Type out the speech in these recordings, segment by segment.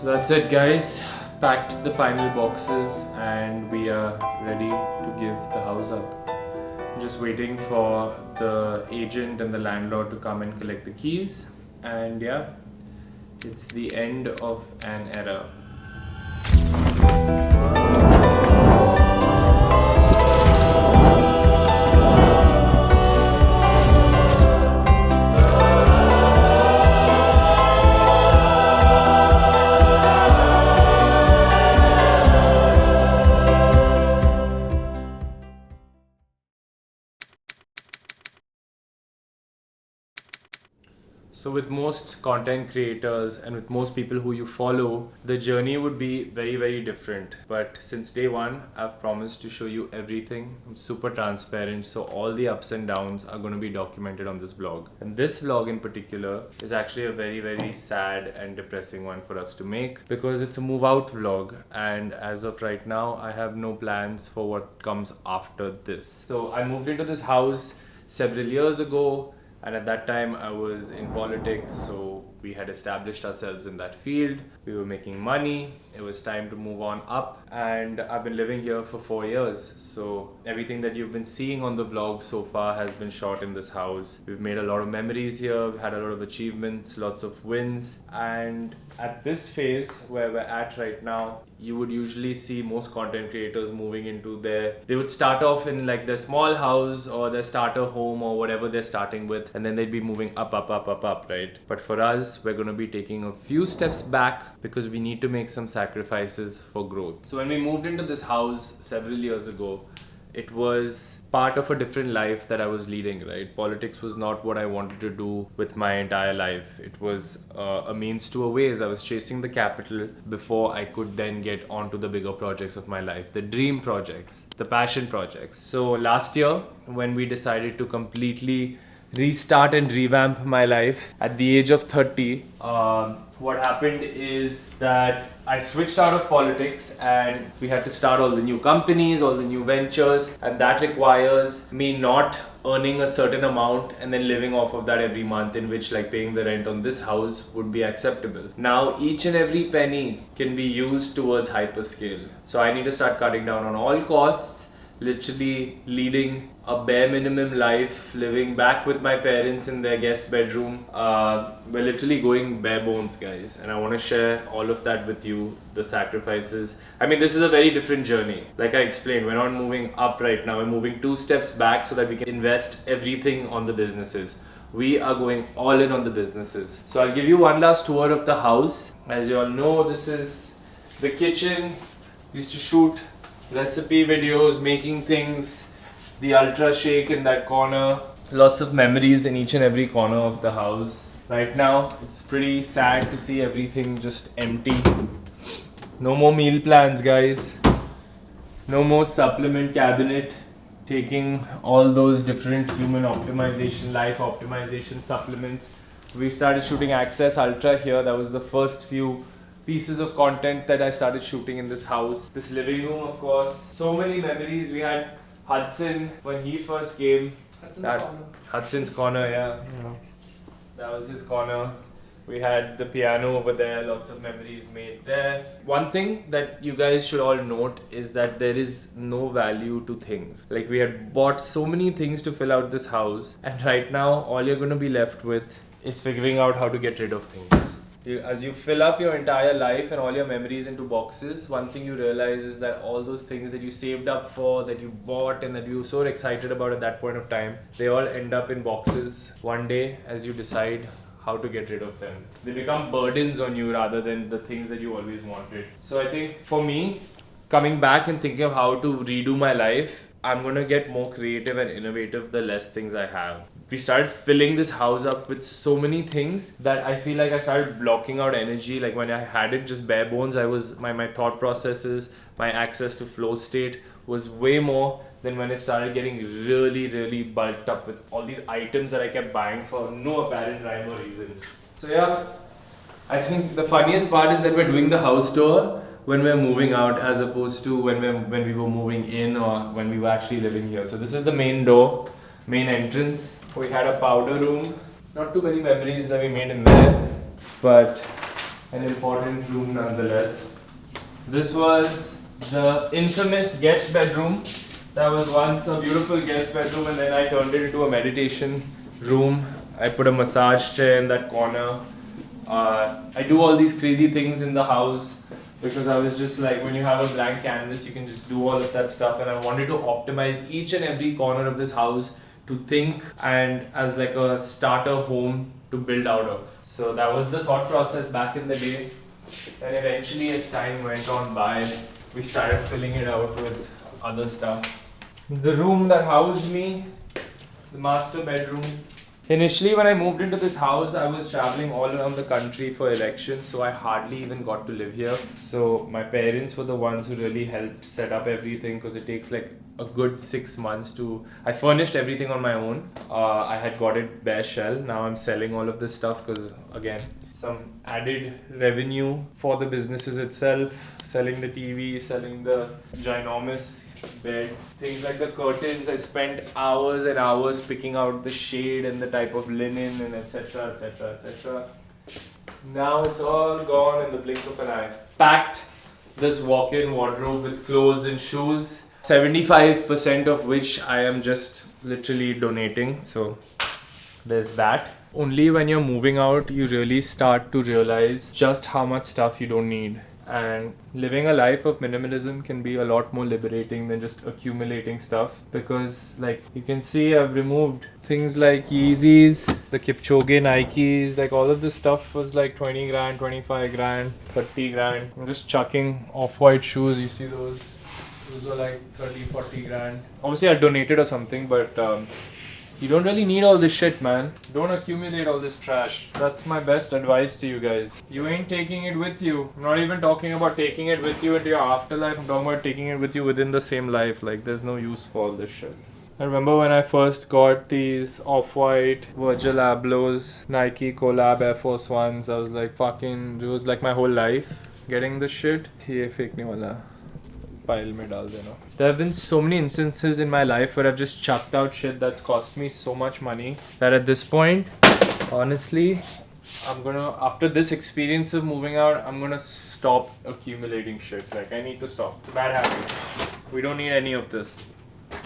So that's it, guys. Packed the final boxes and we are ready to give the house up. I'm just waiting for the agent and the landlord to come and collect the keys. And yeah, it's the end of an era. So with most content creators and with most people who you follow, the journey would be very, very different. But since day one, I've promised to show you everything. I'm super transparent, so all the ups and downs are going to be documented on this vlog. And this vlog in particular is actually a very, very sad and depressing one for us to make because it's a move out vlog. And as of right now, I have no plans for what comes after this. So I moved into this house several years ago. And at that time, I was in politics, so we had established ourselves in that field. We were making money. It was time to move on up. And I've been living here for 4 years. So everything that you've been seeing on the vlog so far has been shot in this house. We've made a lot of memories here. We've had a lot of achievements, lots of wins. And at this phase where we're at right now, you would usually see most content creators moving into they would start off in like their small house or their starter home or whatever they're starting with, and then they'd be moving up, right? But for us, we're going to be taking a few steps back because we need to make some sacrifices for growth. So when we moved into this house several years ago, it was part of a different life that I was leading, right? Politics was not what I wanted to do with my entire life. It was a means to a ways. I was chasing the capital before I could then get onto the bigger projects of my life, the dream projects, the passion projects. So last year, when we decided to completely restart and revamp my life at the age of 30, what happened is that I switched out of politics and we had to start all the new companies, all the new ventures, and that requires me not earning a certain amount and then living off of that every month, in which like paying the rent on this house would be acceptable. Now each and every penny can be used towards hyperscale. So I need to start cutting down on all costs, literally leading a bare minimum life, living back with my parents in their guest bedroom. We're literally going bare bones, guys, and I want to share all of that with you, the sacrifices. I mean, this is a very different journey. Like I explained, we're not moving up right now, we're moving 2 steps back so that we can invest everything on the businesses. We are going all in on the businesses. So I'll give you one last tour of the house. As you all know, this is the kitchen. We used to shoot recipe videos, making things, the ultra shake in that corner. Lots of memories in each and every corner of the house. Right now, it's pretty sad to see everything just empty. No more meal plans, guys. No more supplement cabinet. Taking all those different human optimization, life optimization supplements. We started shooting Access Ultra here. That was the first few pieces of content that I started shooting in this house. This living room, of course. So many memories. We had Hudson when he first came. Hudson's corner, yeah. That was his corner. We had the piano over there, lots of memories made there. One thing that you guys should all note is that there is no value to things. Like we had bought so many things to fill out this house, and right now all you're going to be left with is figuring out how to get rid of things. As you fill up your entire life and all your memories into boxes, one thing you realize is that all those things that you saved up for, that you bought and that you were so excited about at that point of time, they all end up in boxes one day as you decide how to get rid of them. They become burdens on you rather than the things that you always wanted. So I think for me, coming back and thinking of how to redo my life, I'm going to get more creative and innovative the less things I have. We started filling this house up with so many things that I feel like I started blocking out energy. Like when I had it just bare bones, my thought processes, my access to flow state was way more than when it started getting really, really bulked up with all these items that I kept buying for no apparent rhyme or reason. So yeah, I think the funniest part is that we're doing the house tour when we're moving out as opposed to when we were moving in or when we were actually living here. So this is the main door, main entrance. We had a powder room. Not too many memories that we made in there, but an important room nonetheless. This was the infamous guest bedroom. That was once a beautiful guest bedroom, and then I turned it into a meditation room. I put a massage chair in that corner. I do all these crazy things in the house because I was just like, when you have a blank canvas, you can just do all of that stuff, and I wanted to optimize each and every corner of this house to think and as like a starter home to build out of. So that was the thought process back in the day, and eventually as time went on by, we started filling it out with other stuff. The room that housed me, the master bedroom. Initially, when I moved into this house, I was traveling all around the country for elections, so I hardly even got to live here. So my parents were the ones who really helped set up everything, because it takes like a good 6 months to... I furnished everything on my own. I had got it bare shell. Now I'm selling all of this stuff because, again, some added revenue for the businesses itself. Selling the TV, selling the ginormous bed, things like the curtains. I spent hours and hours picking out the shade and the type of linen and etc, etc, etc. Now it's all gone in the blink of an eye. Packed this walk-in wardrobe with clothes and shoes, 75% of which I am just literally donating. So there's that. Only when you're moving out, you really start to realize just how much stuff you don't need. And living a life of minimalism can be a lot more liberating than just accumulating stuff, because like you can see, I've removed things like Yeezys, the Kipchoge Nikes, like all of this stuff was like 20 grand, 25 grand, 30 grand. I'm just chucking off-white shoes, you see those were like 30, 40 grand. Obviously I donated or something, but you don't really need all this shit, man. Don't accumulate all this trash. That's my best advice to you guys. You ain't taking it with you. I'm not even talking about taking it with you into your afterlife. I'm talking about taking it with you within the same life. Like, there's no use for all this shit. I remember when I first got these off-white Virgil Abloh's Nike collab Air Force Ones. I was like, fucking, it was like my whole life getting this shit. Ye fake nahi wala. Pile mein dal dena. There have been so many instances in my life where I've just chucked out shit that's cost me so much money that at this point, honestly, after this experience of moving out, I'm gonna stop accumulating shit. Like, I need to stop. It's a bad habit. We don't need any of this.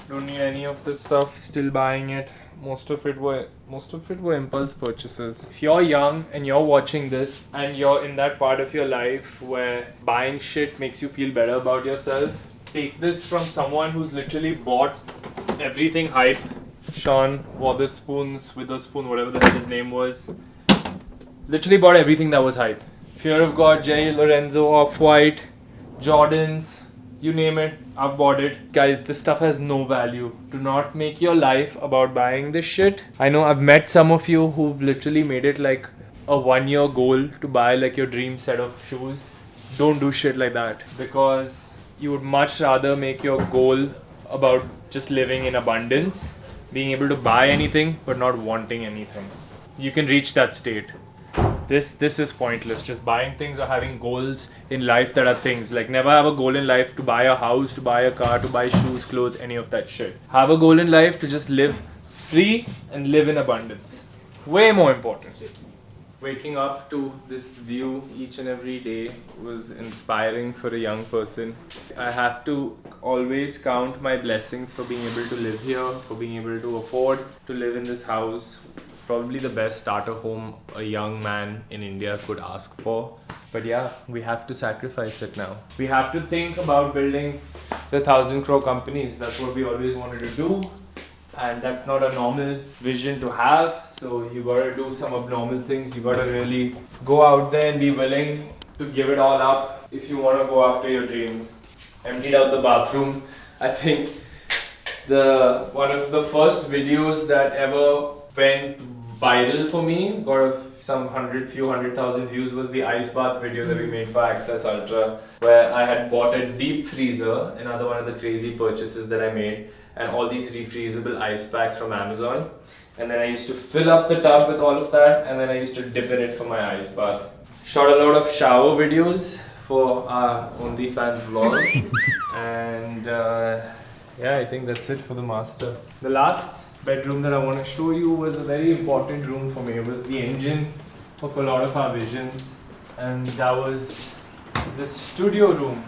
Don't need any of this stuff. Still buying it. Most of it were impulse purchases. If you're young and you're watching this and you're in that part of your life where buying shit makes you feel better about yourself, take this from someone who's literally bought everything hype. Sean, Witherspoon, whatever the hell his name was, literally bought everything that was hype. Fear of God, Jerry Lorenzo, Off-White, Jordans, you name it, I've bought it. Guys, this stuff has no value. Do not make your life about buying this shit. I know I've met some of you who've literally made it like a 1-year goal to buy like your dream set of shoes. Don't do shit like that, because you would much rather make your goal about just living in abundance, being able to buy anything but not wanting anything. You can reach that state. This is pointless. Just buying things or having goals in life that are things. Like, never have a goal in life to buy a house, to buy a car, to buy shoes, clothes, any of that shit. Have a goal in life to just live free and live in abundance. Way more important. Waking up to this view each and every day was inspiring for a young person. I have to always count my blessings for being able to live here, for being able to afford to live in this house. Probably the best starter home a young man in India could ask for. But yeah, we have to sacrifice it now. We have to think about building the 1,000 crore companies. That's what we always wanted to do. And that's not a normal vision to have. So you gotta do some abnormal things. You gotta really go out there and be willing to give it all up if you wanna go after your dreams. Emptied out the bathroom. I think one of the first videos that ever went viral for me, got some few hundred thousand views, was the ice bath video that we made for Access Ultra, where I had bought a deep freezer, another one of the crazy purchases that I made, and all these refreezable ice packs from Amazon. And then I used to fill up the tub with all of that, and then I used to dip in it for my ice bath. Shot a lot of shower videos for our OnlyFans vlog. And yeah, I think that's it for the master. The last bedroom that I want to show you was a very important room for me. It was the engine of a lot of our visions. and that was the studio room.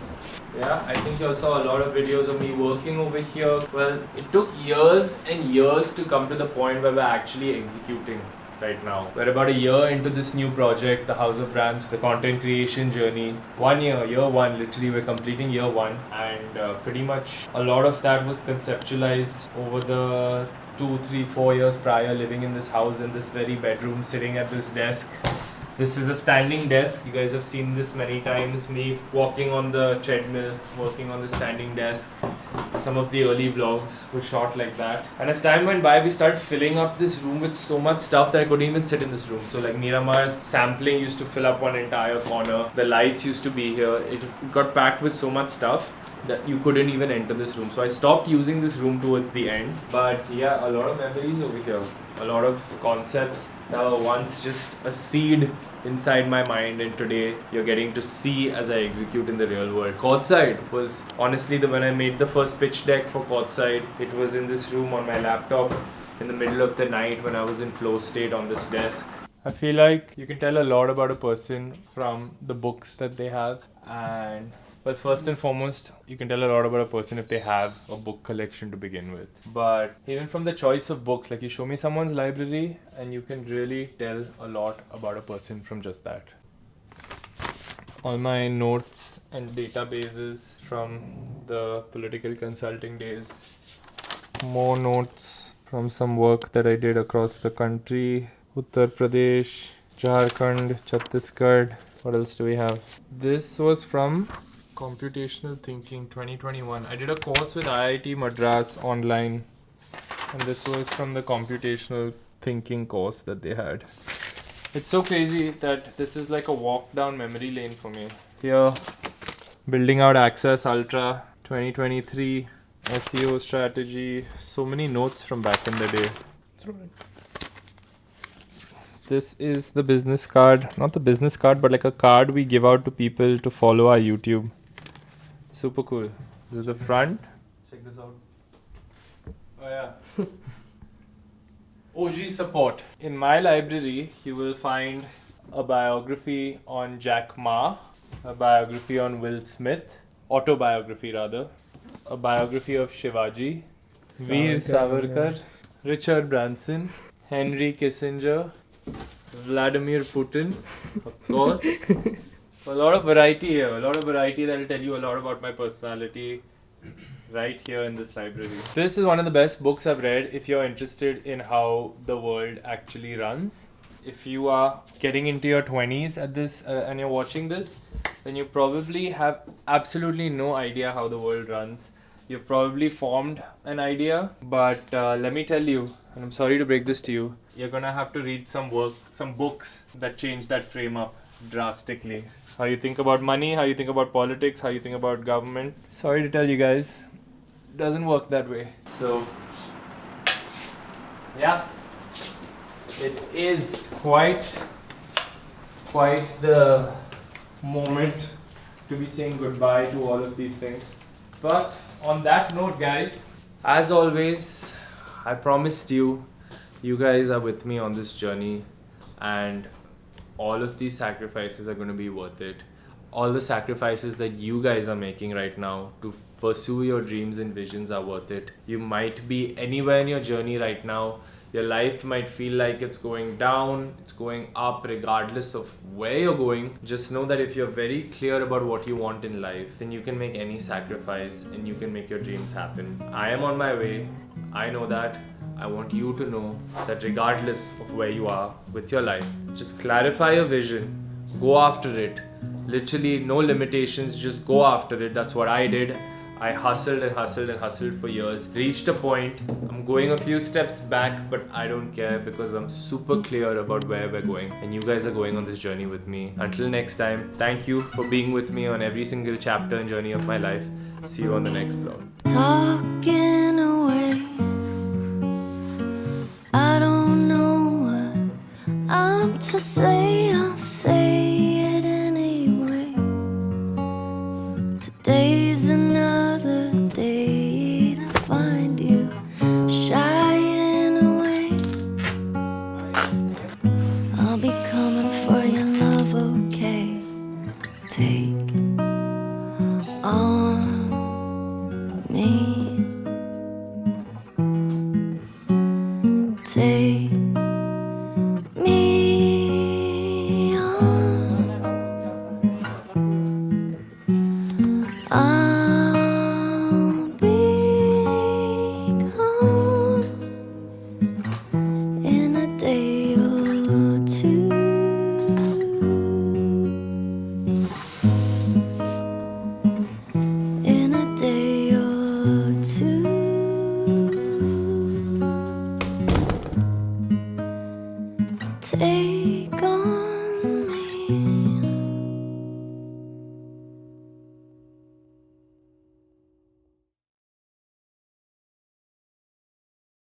Yeah, I think you all saw a lot of videos of me working over here. Well, it took years and years to come to the point where we're actually executing right now. We're about a year into this new project, the House of Brands, the content creation journey. 1 year, year one, literally we're completing year one, and pretty much a lot of that was conceptualized over the 2, 3, 4 years prior, living in this house, in this very bedroom, sitting at this desk. This is a standing desk. You guys have seen this many times. Me walking on the treadmill, working on the standing desk. Some of the early vlogs were shot like that. And as time went by, we started filling up this room with so much stuff that I couldn't even sit in this room. So like Mira's sampling used to fill up one entire corner. The lights used to be here. It got packed with so much stuff that you couldn't even enter this room. So I stopped using this room towards the end. But yeah, a lot of memories over here. A lot of concepts that were once just a seed inside my mind, and today you're getting to see as I execute in the real world. Courtside was honestly when I made the first pitch deck for Courtside. It was in this room on my laptop in the middle of the night when I was in flow state on this desk. I feel like you can tell a lot about a person from the books that they have, and well, first and foremost, you can tell a lot about a person if they have a book collection to begin with. But even from the choice of books, like you show me someone's library and you can really tell a lot about a person from just that. All my notes and databases from the political consulting days. More notes from some work that I did across the country. Uttar Pradesh, Jharkhand, Chhattisgarh. What else do we have? This was from Computational Thinking 2021. I did a course with IIT Madras online, and this was from the Computational Thinking course that they had. It's so crazy that this is like a walk down memory lane for me. Here, building out Access Ultra 2023, SEO strategy, so many notes from back in the day. This is the business card, not the business card, but like a card we give out to people to follow our YouTube. Super cool. This is the front. Check this out. Oh yeah. OG support. In my library, you will find a biography on Jack Ma, a biography on Will Smith, autobiography rather, a biography of Shivaji, Veer Savarkar, Richard Branson, Henry Kissinger, Vladimir Putin, of course. A lot of variety here, a lot of variety that will tell you a lot about my personality right here in this library. This is one of the best books I've read if you're interested in how the world actually runs. If you are getting into your 20s at this and you're watching this, then you probably have absolutely no idea how the world runs. You've probably formed an idea, but let me tell you, and I'm sorry to break this to you, you're gonna have to read some books that change that frame up drastically. How you think about money, how you think about politics, how you think about government. Sorry to tell you guys, it doesn't work that way. So, yeah, it is quite the moment to be saying goodbye to all of these things. But on that note, guys, as always, I promised you guys are with me on this journey, and all of these sacrifices are going to be worth it. All the sacrifices that you guys are making right now to pursue your dreams and visions are worth it. You might be anywhere in your journey right now. Your life might feel like it's going down, it's going up, regardless of where you're going. Just know that if you're very clear about what you want in life, then you can make any sacrifice and you can make your dreams happen. I am on my way. I know that. I want you to know that regardless of where you are with your life, just clarify your vision, go after it. Literally no limitations, just go after it. That's what I did. I hustled and hustled and hustled for years. Reached a point, I'm going a few steps back, but I don't care because I'm super clear about where we're going. And you guys are going on this journey with me. Until next time, thank you for being with me on every single chapter and journey of my life. See you on the next vlog. Talking away, I don't know what I'm to say, I'll say it anyway. Today's another day to find you shying away. I'll be coming for your love, okay? take me on. I'll be gone in a day or two. In a day or two. Take